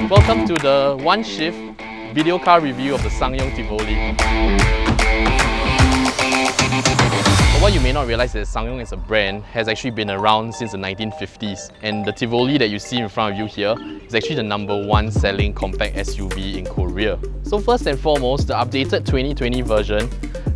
Welcome to the One Shift video car review of the SsangYong Tivoli. But what you may not realize is that SsangYong as a brand has actually been around since the 1950s, and the Tivoli that you see in front of you here is actually the #1 selling compact SUV in Korea. So first and foremost, the updated 2020 version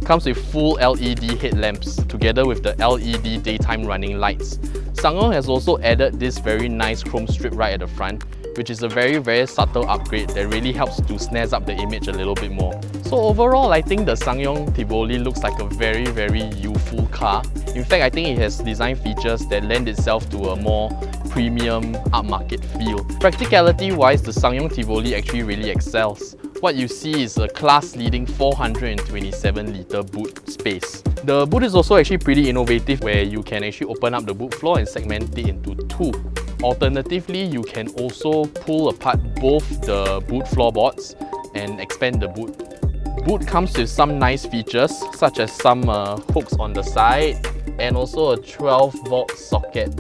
comes with full LED headlamps together with the LED daytime running lights. SsangYong has also added this very nice chrome strip right at the front, which is a very subtle upgrade that really helps to snazz up the image a little bit more. So overall, I think the SsangYong Tivoli looks like a very youthful car. In fact, I think it has design features that lend itself to a more premium upmarket feel. Practicality wise, the SsangYong Tivoli actually really excels. What you see is a class-leading 427-litre boot space. The boot is also actually pretty innovative, where you can actually open up the boot floor and segment it into two. Alternatively, you can also pull apart both the boot floorboards and expand the boot. Boot comes with some nice features such as some hooks on the side and also a 12-volt socket.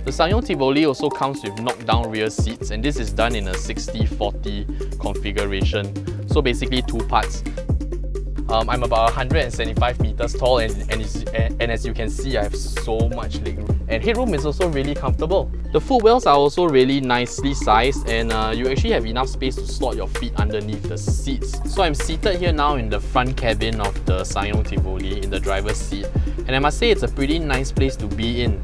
The SsangYong Tivoli also comes with knockdown rear seats, and this is done in a 60/40 configuration. So basically two parts. I'm about 175 meters tall and as you can see, I have so much legroom. And headroom is also really comfortable. The footwells are also really nicely sized, and you actually have enough space to slot your feet underneath the seats. So I'm seated here now in the front cabin of the SsangYong Tivoli in the driver's seat, and I must say it's a pretty nice place to be in.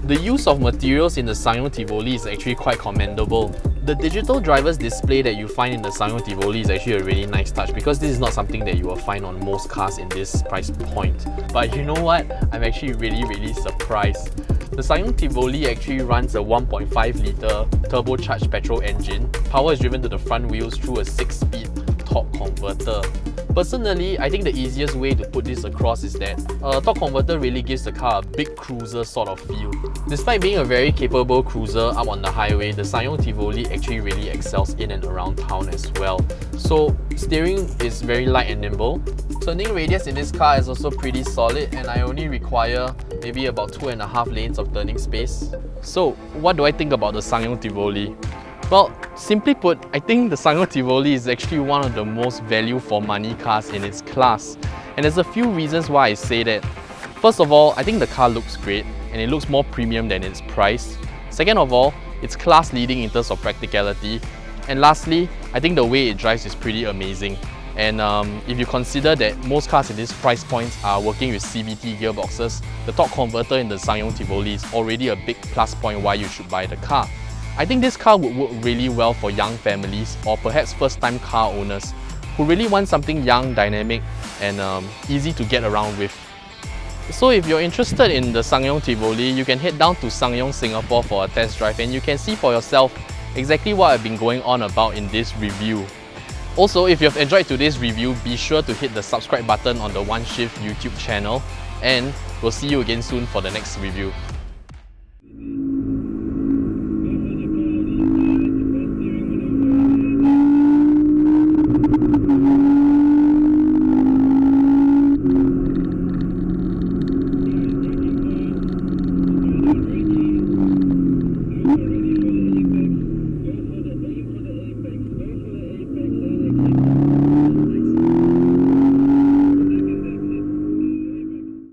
The use of materials in the SsangYong Tivoli is actually quite commendable. The digital driver's display that you find in the SsangYong Tivoli is actually a really nice touch, because this is not something that you will find on most cars in this price point. But you know what? I'm actually really surprised. The SsangYong Tivoli actually runs a 1.5-litre turbocharged petrol engine. Power is driven to the front wheels through a 6-speed torque converter. Personally, I think the easiest way to put this across is that a torque converter really gives the car a big cruiser sort of feel. Despite being a very capable cruiser up on the highway, the SsangYong Tivoli actually really excels in and around town as well. So steering is very light and nimble. Turning radius in this car is also pretty solid, and I only require maybe about 2.5 lanes of turning space. So what do I think about the SsangYong Tivoli? Well, simply put, I think the SsangYong Tivoli is actually one of the most value for money cars in its class. And there's a few reasons why I say that. First of all, I think the car looks great and it looks more premium than its price. Second of all, it's class leading in terms of practicality. And lastly, I think the way it drives is pretty amazing. And if you consider that most cars in this price point are working with CVT gearboxes, the torque converter in the SsangYong Tivoli is already a big plus point why you should buy the car. I think this car would work really well for young families or perhaps first-time car owners who really want something young, dynamic and easy to get around with. So if you're interested in the SsangYong Tivoli, you can head down to SsangYong Singapore for a test drive, and you can see for yourself exactly what I've been going on about in this review. Also, if you've enjoyed today's review, be sure to hit the subscribe button on the One Shift YouTube channel, and we'll see you again soon for the next review.